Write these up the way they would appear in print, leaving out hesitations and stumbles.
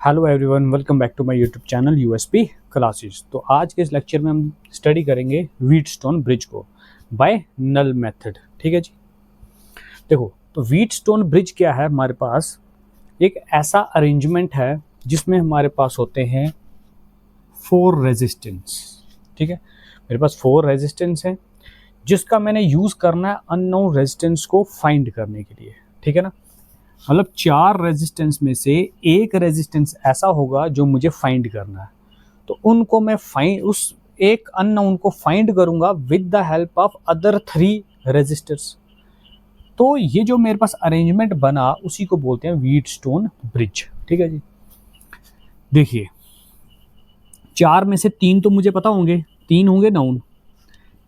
Hello everyone, welcome back to my YouTube channel USP classes. तो आज के इस लेक्चर में हम स्टडी करेंगे व्हीटस्टोन ब्रिज को बाय नल मेथड। ठीक है जी। देखो, तो व्हीटस्टोन ब्रिज क्या है, हमारे पास एक ऐसा अरेंजमेंट है जिसमें हमारे पास होते हैं 4 रेजिस्टेंस। ठीक है, मेरे पास 4 रेजिस्टेंस हैं जिसका मैंने यूज़ करना है अननोन रेजिस्टेंस को फाइंड करने के लिए। ठीक है ना, मतलब 4 रेजिस्टेंस में से एक रेजिस्टेंस ऐसा होगा जो मुझे फाइंड करना है, तो उनको मैं उस एक अननोन को फाइंड करूंगा with the help of other 3 resistors. तो ये जो मेरे पास अरेंजमेंट बना उसी को बोलते हैं व्हीटस्टोन ब्रिज। ठीक है जी। देखिए, 4 में से 3 तो मुझे पता होंगे, 3 होंगे नाउन,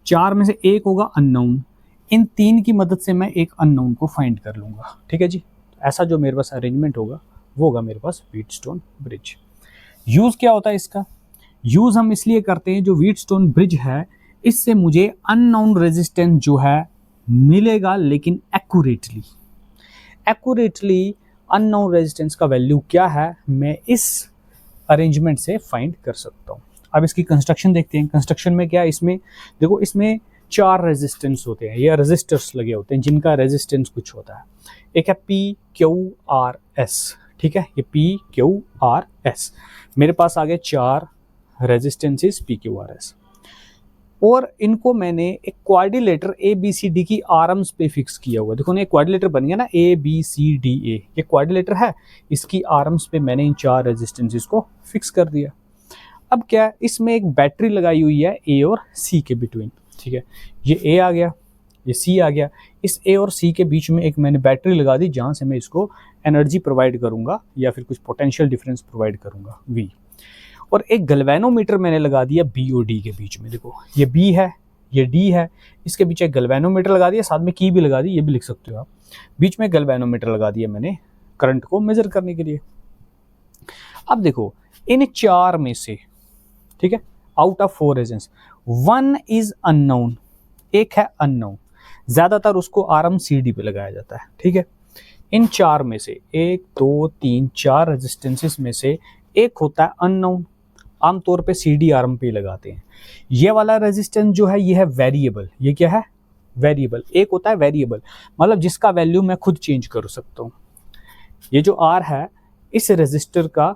4 में से एक होगा अननोन। इन 3 की मदद से मैं एक अननोन को फाइंड कर लूंगा। ठीक है जी। ऐसा जो मेरे पास अरेंजमेंट होगा वो होगा मेरे पास व्हीटस्टोन ब्रिज। यूज़ क्या होता है इसका? यूज़ हम इसलिए करते हैं, जो व्हीटस्टोन ब्रिज है इससे मुझे अननोन रेजिस्टेंस जो है मिलेगा, लेकिन एक्यूरेटली अननोन रेजिस्टेंस का वैल्यू क्या है मैं इस अरेंजमेंट से फाइंड कर सकता हूँ। अब इसकी कंस्ट्रक्शन देखते हैं। कंस्ट्रक्शन में क्या है, इसमें देखो, इसमें 4 रेजिस्टेंस होते हैं या रेजिस्टर्स लगे होते हैं जिनका रेजिस्टेंस कुछ होता है। एक है PQRS। ठीक है, ये PQRS मेरे पास आ गए 4 रेजिस्टेंसेस PQRS, और इनको मैंने एक क्वाड्रिलेटर ABCD की आर्म्स पे फिक्स किया हुआ। देखो ना, एक क्वाड्रिलेटर बन गया ना, ABCDA, ये क्वाड्रिलेटर है, इसकी आर्म्स पे मैंने इन 4 रेजिस्टेंसेस को फिक्स कर दिया। अब क्या है, इसमें एक बैटरी लगाई हुई है A और C के बिटवीन। ठीक है, ये A आ गया, ये C आ गया, इस A और C के बीच में एक मैंने बैटरी लगा दी जहाँ से मैं इसको एनर्जी प्रोवाइड करूँगा या फिर कुछ पोटेंशियल डिफरेंस प्रोवाइड करूँगा V। और एक गैल्वेनोमीटर मैंने लगा दिया B और D के बीच में। देखो, ये B है, ये D है, इसके बीच एक गैल्वेनोमीटर लगा दिया, साथ में की भी लगा दी, ये भी लिख सकते हो आप। बीच में गैल्वेनोमीटर लगा दिया मैंने करंट को मेजर करने के लिए। अब देखो, इन 4 में से, ठीक है, out of 4 resistance 1 is unknown, एक है अननोन, ज्यादातर उसको RMCD पे लगाया जाता है। ठीक है, इन 4 में से 1 2 3 4 रेजिस्टेंसेस में से एक होता है अननोन, आमतौर पे CDRM पे लगाते हैं। ये वाला रेजिस्टेंस जो है ये है वेरिएबल। ये क्या है? वेरिएबल। एक होता है वेरिएबल, मतलब जिसका वैल्यू मैं खुद चेंज कर सकता हूँ। ये जो R है, इस रेजिस्टर का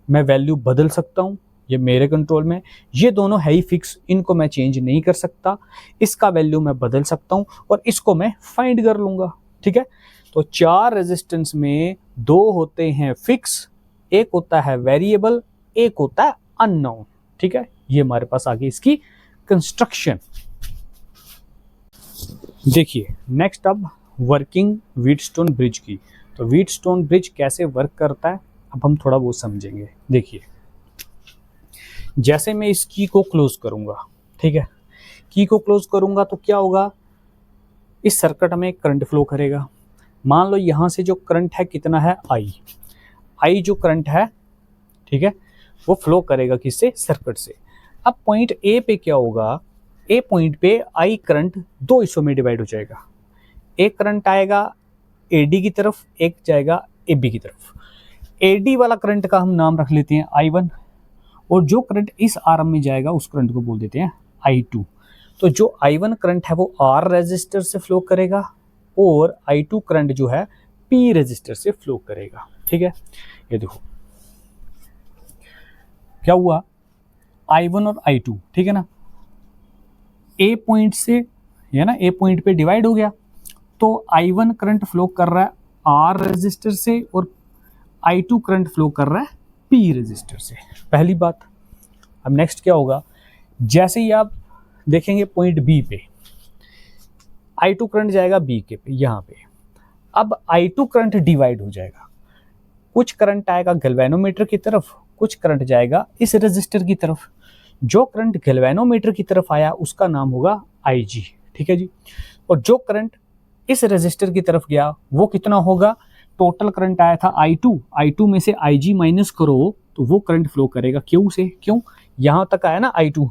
मैं वैल्यू बदल सकता हूँ, ये मेरे कंट्रोल में। ये दोनों है ही फिक्स, इनको मैं चेंज नहीं कर सकता। इसका वैल्यू मैं बदल सकता हूँ और इसको मैं फाइंड कर लूँगा। ठीक है, तो 4 रेजिस्टेंस में 2 होते हैं फिक्स, एक होता है वेरिएबल, एक होता है अननोन। ठीक है, ये हमारे पास आगे इसकी कंस्ट्रक्शन। देखिए, नेक्स्ट अब वर्किंग व्हीटस्टोन ब्रिज की। तो व्हीटस्टोन ब्रिज कैसे वर्क करता है अब हम थोड़ा वो समझेंगे। देखिए, जैसे मैं इस की को क्लोज करूंगा, ठीक है, की को क्लोज करूंगा तो क्या होगा, इस सर्किट में करंट फ्लो करेगा। मान लो यहां से जो करंट है कितना है, आई जो करंट है, ठीक है, वो फ्लो करेगा किससे? सर्किट से। अब पॉइंट ए पे क्या होगा, ए पॉइंट पे आई करंट 2 हिस्सों में डिवाइड हो जाएगा। एक करंट आएगा AD की तरफ, एक जाएगा AB की तरफ। AD वाला करंट का हम नाम रख लेते हैं I1, और जो करंट इस आर्म में जाएगा उस करंट को बोल देते हैं I2। तो जो I1 करंट है वो R रेजिस्टर से फ्लो करेगा, और I2 करंट जो है P रेजिस्टर से फ्लो करेगा। ठीक है, ये देखो क्या हुआ, I1 और I2, ठीक है ना, A पॉइंट से, है ना, A पॉइंट पे डिवाइड हो गया, तो I1 करंट फ्लो कर रहा है R रेजिस्टर से और I2 करंट फ्लो कर रहा है P रेजिस्टर से। पहली बात। अब नेक्स्ट क्या होगा, जैसे ही आप देखेंगे पॉइंट B पे I2 करंट जाएगा B के पे, यहाँ पे। अब I2 करंट डिवाइड हो जाएगा, कुछ करंट आएगा गैल्वेनोमीटर की तरफ, कुछ करंट जाएगा इस रेजिस्टर की तरफ। जो करंट गैल्वेनोमीटर की तरफ आया उसका नाम होगा IG। ठीक है जी, और जो करंट इस रेजिस्टर की तरफ गया वो कितना होगा, टोटल करंट आया था I2 में से IG माइनस करो तो वो करंट फ्लो करेगा Q से। क्यों? यहां तक आया ना I2,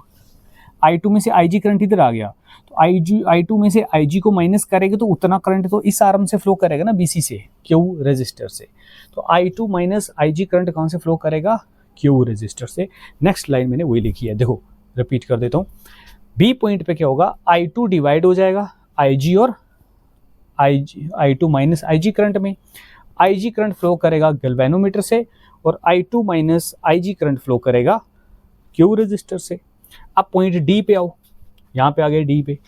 I2 में से IG करंट इधर आ गया, तो I2 में से IG को माइनस करेगा तो उतना करंट तो इस आर्म से फ्लो करेगा ना, BC से, Q रेजिस्टर से। तो I2 माइनस IG करंट कहाँ से फ्लो करेगा, Q रेजिस्टर से। नेक्स्ट लाइन मैंने वही लिखी है, देखो रिपीट कर देता हूँ। B पॉइंट पे क्या होगा, I2 डिवाइड हो जाएगा IG और I2 माइनस IG करंट में। IG करंट फ्लो करेगा गैल्वेनोमीटर से और I2 minus IG current flow करेगा Q रेजिस्टर से। अब पॉइंट डी पे आओ, यहाँ पे आ गए डी पे।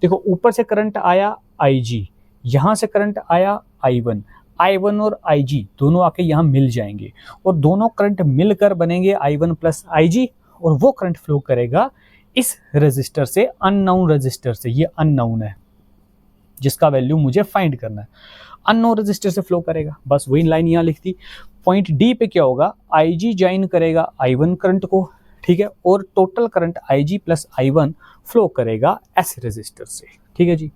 देखो ऊपर से करंट आया IG, यहाँ से करंट आया I1 और IG दोनों आके यहाँ मिल जाएंगे और दोनों करंट मिलकर बनेंगे I1 प्लस IG, और वो करंट फ्लो करेगा इस रेजिस्टर से, अननोन रेजिस्टर से। ये अननोन है जिसका वैल्यू मुझे फाइंड करना है, अननोन रेजिस्टर से फ्लो करेगा। बस वही लाइन यहाँ लिख दी। पॉइंट डी पे क्या होगा, IG ज्वाइन करेगा I1 करंट को, ठीक है, और total current IG plus I1 flow करेगा S रेजिस्टर से, ठीक है जी।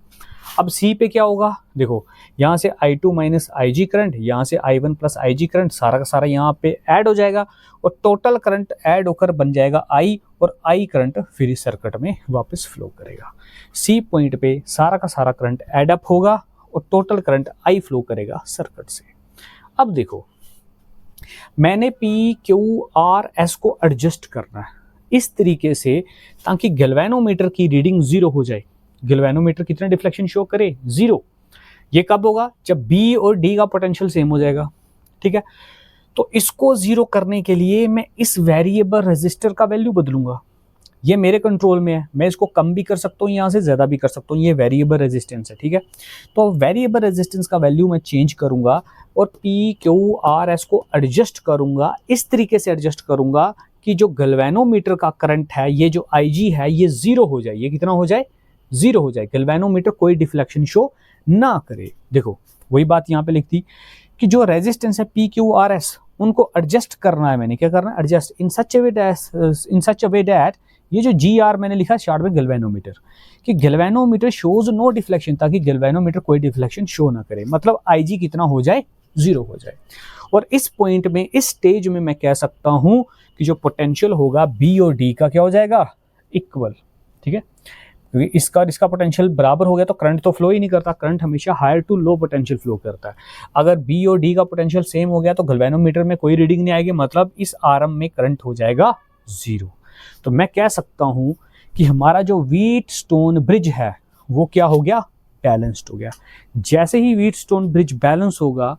अब C पे क्या होगा, देखो यहाँ से I2 माइनस IG करंट, यहाँ से I1 प्लस IG करंट, सारा का सारा यहाँ पे ऐड हो जाएगा और टोटल करंट ऐड होकर बन जाएगा I, और I करंट फिर इस सर्किट में वापस फ्लो करेगा। C पॉइंट पे सारा का सारा करंट ऐड अप होगा और टोटल करंट I फ्लो करेगा सर्किट से। अब देखो मैंने PQRS को एडजस्ट करना है इस तरीके से ताकि गैल्वेनोमीटर की रीडिंग 0 हो जाए। गैल्वेनोमीटर कितना डिफ्लेक्शन शो करे, 0। ये कब होगा, जब B और D का पोटेंशियल सेम हो जाएगा, ठीक है। तो इसको 0 करने के लिए मैं इस वेरिएबल रेजिस्टर का वैल्यू बदलूंगा। ये मेरे कंट्रोल में है, मैं इसको कम भी कर सकता हूँ, यहाँ से ज़्यादा भी कर सकता हूँ। ये वेरिएबल रेजिस्टेंस है, ठीक है। तो वेरिएबल रेजिस्टेंस का वैल्यू मैं चेंज करूँगा और PQRS को एडजस्ट करूँगा, इस तरीके से एडजस्ट करूँगा कि जो गैल्वेनोमीटर का करंट है, ये जो IG है, ये 0 हो जाए। ये कितना हो जाए, 0 हो जाए। गैल्वेनोमीटर कोई डिफ्लेक्शन शो ना करे। देखो वही बात यहाँ पे लिखती कि जो रेजिस्टेंस है PQRS, उनको एडजस्ट करना है। मैंने क्या करना है, adjust in such a way that ये जो GR मैंने लिखा शार्ट में गैल्वेनोमीटर, कि गैल्वेनोमीटर शोज नो डिफ्लेक्शन, ताकि गैल्वेनोमीटर कोई डिफ्लेक्शन शो ना करे, मतलब IG कितना हो जाए, 0 हो जाए। और इस पॉइंट में, इस स्टेज में मैं कह सकता हूं कि जो पोटेंशियल होगा B और D का क्या हो जाएगा, इक्वल, ठीक है। क्योंकि इसका पोटेंशियल बराबर हो गया तो करंट तो फ्लो ही नहीं करता, करंट हमेशा higher to low potential flow करता है। अगर B और D का पोटेंशियल सेम हो गया तो गैल्वेनोमीटर में कोई रीडिंग नहीं आएगी, मतलब इस आर्म में करंट हो जाएगा 0। तो मैं कह सकता हूं कि हमारा जो व्हीटस्टोन ब्रिज है वो क्या हो गया, बैलेंस्ड हो गया। जैसे ही व्हीटस्टोन ब्रिज बैलेंस होगा,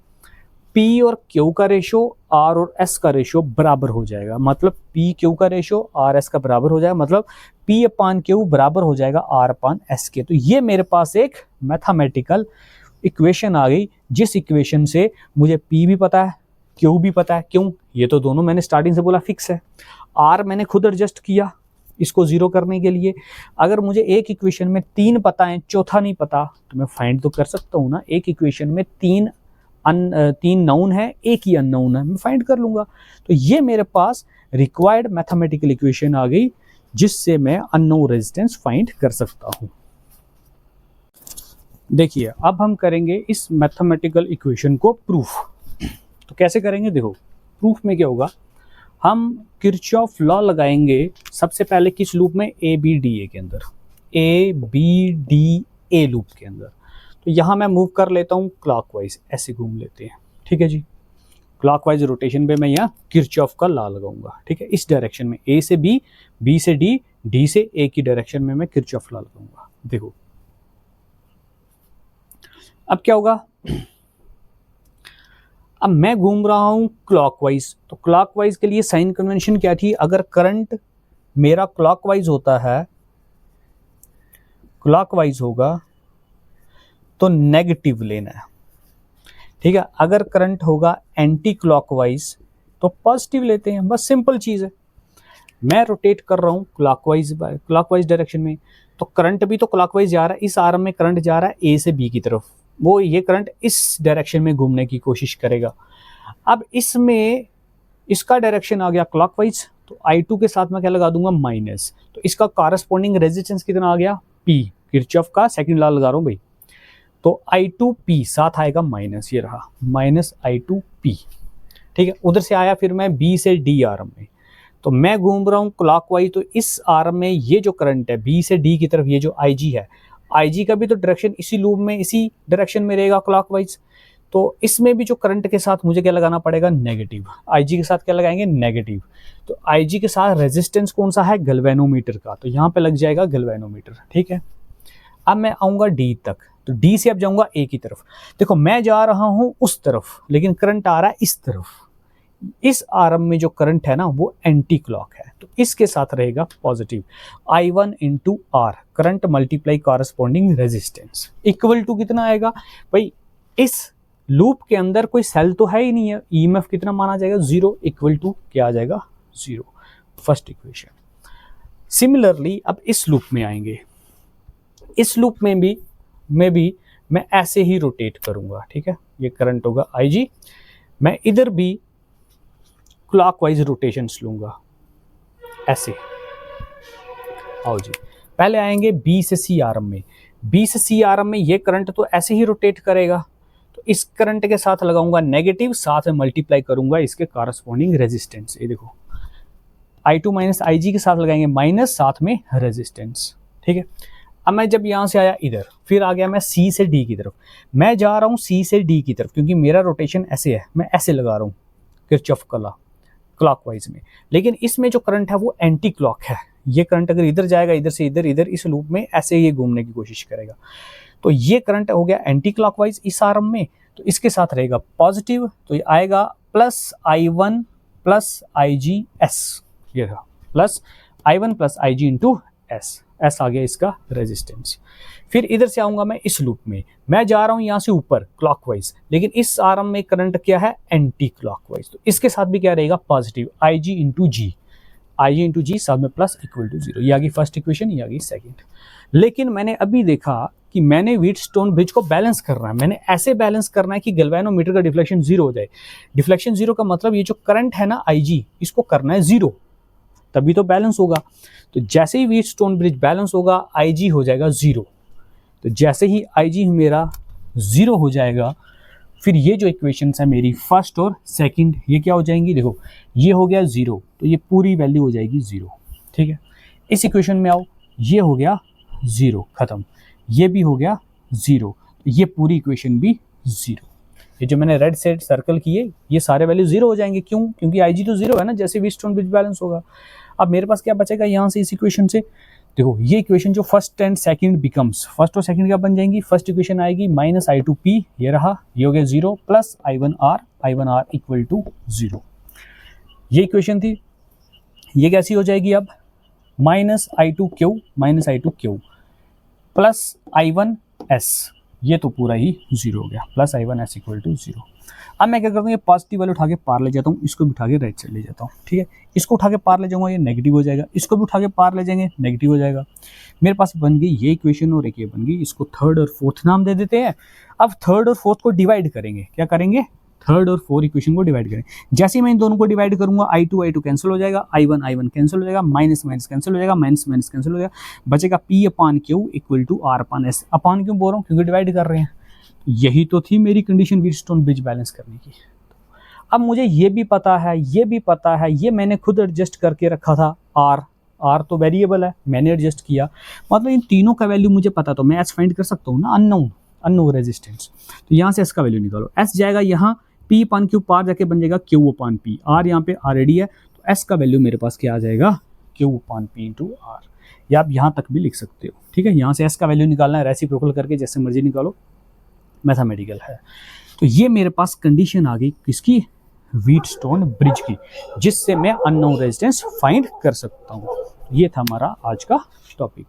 P और Q का रेशो, R और S का रेशो बराबर हो जाएगा, मतलब P Q का रेशो R S का बराबर हो जाएगा, मतलब P अपान Q बराबर हो जाएगा R अपान S के। तो ये मेरे पास एक मैथमेटिकल इक्वेशन आ गई, जिस इक्वेशन से मुझे P भी पता है, Q भी पता है। क्यों, ये तो दोनों मैंने स्टार्टिंग से बोला फिक्स है। R मैंने खुद एडजस्ट किया इसको 0 करने के लिए। अगर मुझे एक इक्वेशन में 3 पता है, चौथा नहीं पता, तो मैं फाइंड तो कर सकता हूँ ना। एक इक्वेशन में 3 नोन है, एक ही अननोन है, मैं फाइंड कर लूंगा। तो ये मेरे पास रिक्वायर्ड मैथमेटिकल इक्वेशन आ गई, जिससे मैं अननोन रेजिस्टेंस फाइंड कर सकता हूं। देखिए अब हम करेंगे इस मैथमेटिकल इक्वेशन को प्रूफ। तो कैसे करेंगे, देखो प्रूफ में क्या होगा, हम किरचॉफ लॉ लगाएंगे सबसे पहले किस लूप में, ABDA के अंदर, ABDA लूप के अंदर। तो यहाँ मैं मूव कर लेता हूँ क्लॉकवाइज, ऐसे घूम लेते हैं, ठीक है जी। क्लॉकवाइज रोटेशन पे मैं यहाँ किरचॉफ का लॉ लगाऊंगा, ठीक है। इस डायरेक्शन में A से B, B से D, D से A की डायरेक्शन में मैं किरचॉफ लॉ लगाऊंगा। देखो अब क्या होगा, अब मैं घूम रहा हूं क्लॉकवाइज। तो क्लॉकवाइज के लिए साइन कन्वेंशन क्या थी, अगर करंट मेरा क्लॉकवाइज होता है, क्लॉकवाइज होगा तो नेगेटिव लेना है, ठीक है। अगर करंट होगा एंटी क्लॉकवाइज तो पॉजिटिव लेते हैं, बस सिंपल चीज है। मैं रोटेट कर रहा हूं क्लॉकवाइज डायरेक्शन में, तो करंट भी तो क्लॉकवाइज जा रहा है। इस आर्म में करंट जा रहा है A से B की तरफ, वो ये करंट इस डायरेक्शन में घूमने की कोशिश करेगा। अब इसमें इसका डायरेक्शन आ गया क्लॉकवाइज, तो I2 के साथ मैं क्या लगा दूंगा, माइनस। तो इसका कॉरेस्पॉन्डिंग रेजिस्टेंस कितना आ गया, P। किरचॉफ का सेकंड लॉ लगा रहा हूं भाई, तो I2P साथ आएगा माइनस, ये रहा माइनस I2P, ठीक है। उधर से आया फिर मैं B से D आर्म में, तो मैं घूम रहा हूँ क्लॉकवाइज, तो इस आर्म में ये जो करंट है बी से डी की तरफ, ये जो IG है, IG का भी तो डायरेक्शन इसी लूप में इसी डायरेक्शन में रहेगा क्लॉकवाइज। तो इसमें भी जो करंट के साथ मुझे क्या लगाना पड़ेगा, नेगेटिव। IG के साथ क्या लगाएंगे, नेगेटिव। तो IG के साथ रेजिस्टेंस कौन सा है, गैल्वेनोमीटर का, तो यहाँ पे लग जाएगा गैल्वेनोमीटर। ठीक है, अब मैं आऊँगा D तक, तो D से अब जाऊँगा A की तरफ। देखो मैं जा रहा हूँ उस तरफ, लेकिन करंट आ रहा है इस तरफ। इस आर्म में जो करंट है ना वो एंटी क्लॉक है, तो इसके साथ रहेगा positive. I1 into R, current multiply corresponding resistance, equal to कितना आएगा भाई, इस लूप के अंदर कोई सेल तो है ही नहीं है, EMF कितना माना जाएगा, 0, इक्वल टू क्या आ जाएगा, 0। First equation. सिमिलरली अब इस लूप में आएंगे, इस लूप में भी मैं ऐसे ही रोटेट करूंगा। ठीक है, ये करंट होगा IG, मैं इधर भी क्लॉकवाइज रोटेशंस लूंगा ऐसे। आओ जी, पहले आएंगे B से C आर्म में। B से C आर्म में ये करंट तो ऐसे ही रोटेट करेगा, तो इस करंट के साथ लगाऊंगा नेगेटिव, साथ में मल्टीप्लाई करूंगा इसके कॉरस्पॉन्डिंग रेजिस्टेंस। ये देखो I2 माइनस IG के साथ लगाएंगे माइनस, साथ में रेजिस्टेंस। ठीक है, अब मैं जब यहाँ से आया इधर, फिर आ गया मैं C से D की तरफ। मैं जा रहा हूँ C से D की तरफ, क्योंकि मेरा रोटेशन ऐसे है, मैं ऐसे लगा रहा हूँ किरचॉफ का लॉ क्लॉकवाइज में। लेकिन इसमें जो करंट है वो एंटी क्लॉक है। ये करंट अगर इधर जाएगा, इधर से इधर, इधर इस लूप में ऐसे ये घूमने की कोशिश करेगा, तो ये करंट हो गया एंटी क्लॉकवाइज इस आर्म में, तो इसके साथ रहेगा पॉजिटिव, तो ये आएगा प्लस I1 प्लस IGS, ये रहा plus I1 plus IG into S आ गया इसका रेजिस्टेंस। फिर इधर से आऊंगा मैं इस लूप में, मैं जा रहा हूं यहां से ऊपर क्लॉकवाइज, लेकिन इस आर्म में करंट क्या है, एंटी क्लॉकवाइज, तो इसके साथ भी क्या रहेगा, पॉजिटिव IG इंटू जी, साथ में प्लस इक्वल टू 0। ये आ गई फर्स्ट इक्वेशन, ये आ गई सेकेंड। लेकिन मैंने अभी देखा कि मैंने व्हीटस्टोन ब्रिज को बैलेंस करना है, मैंने ऐसे बैलेंस करना है कि गैल्वेनोमीटर का डिफ्लेक्शन 0 हो जाए। डिफ्लेक्शन 0 का मतलब ये जो करंट है ना IG, इसको करना है 0, तभी तो बैलेंस होगा। तो जैसे ही व्हीटस्टोन ब्रिज बैलेंस होगा, IG हो जाएगा 0। तो जैसे ही IG मेरा 0 हो जाएगा, फिर ये जो इक्वेशंस है मेरी फर्स्ट और सेकंड, ये क्या हो जाएंगी, देखो ये हो गया 0, तो ये पूरी वैल्यू हो जाएगी 0। ठीक है, इस इक्वेशन में आओ, ये हो गया 0 खत्म, ये भी हो गया 0, ये पूरी इक्वेशन भी 0। ये जो मैंने रेड सेट सर्कल किए, ये सारे वैल्यू 0 हो जाएंगे। क्यों, क्योंकि IG तो 0 है ना, जैसे व्हीटस्टोन ब्रिज बैलेंस होगा। अब मेरे पास क्या बचेगा यहाँ से, इस इक्वेशन से देखो, ये इक्वेशन जो first and second becomes, first और सेकंड क्या बन जाएंगी, फर्स्ट इक्वेशन आएगी माइनस I2P, ये रहा, ये हो गया 0, प्लस I1R इक्वल टू 0। ये इक्वेशन थी, ये कैसी हो जाएगी अब, माइनस I2Q प्लस I1S, ये तो पूरा ही 0 हो गया, प्लस I1S इक्वल टू 0। अब मैं क्या करता हूँ, ये पॉजिटिव वाले उठा के पार ले जाता हूँ, इसको भी उठा के राइट साइड ले जाता हूँ। ठीक है, इसको उठा के पार ले जाऊंगा, ये नेगेटिव हो जाएगा, इसको भी उठा के पार ले जाएंगे, नेगेटिव हो जाएगा। मेरे पास बन गई ये इक्वेशन और एक ये बन गई, इसको थर्ड और फोर्थ नाम दे देते हैं। अब थर्ड और फोर्थ को डिवाइड करेंगे, क्या करेंगे, थर्ड और फोर्थ इक्वेशन को डिवाइड करें। जैसे ही मैं इन दोनों को डिवाइड करूंगा, I2 कैंसिल हो जाएगा, I1 कैंसिल हो जाएगा, माइनस कैंसिल हो जाएगा, माइनस कैंसिल हो जाएगा, बचेगा P/Q इक्वल टू R/S। अपान क्यों बोल रहा हूँ, क्योंकि डिवाइड कर रहे हैं। यही तो थी मेरी कंडीशन व्हीटस्टोन ब्रिज बैलेंस करने की। अब मुझे ये भी पता है, ये मैंने खुद एडजस्ट करके रखा था, R तो वेरिएबल है, मैंने एडजस्ट किया, मतलब इन तीनों का वैल्यू मुझे पता, तो मैं S फाइंड कर सकता हूँ ना, अननोन रेजिस्टेंस। तो यहाँ से S का वैल्यू निकालो, S जाएगा यहाँ P/Q, पार जाके बन जाएगा Q/P, R यहाँ पे ऑलरेडी है, तो S का वैल्यू मेरे पास क्या आ जाएगा, Q/P इंटू R। या आप यहाँ तक भी लिख सकते हो। ठीक है, यहाँ से S का वैल्यू निकालना है, रेसिप्रोकल करके जैसे मर्जी निकालो, मैथमेटिकल है। तो ये मेरे पास कंडीशन आ गई किसकी, व्हीटस्टोन ब्रिज की, जिससे मैं अननोन रेजिस्टेंस फाइंड कर सकता हूँ। ये था हमारा आज का टॉपिक।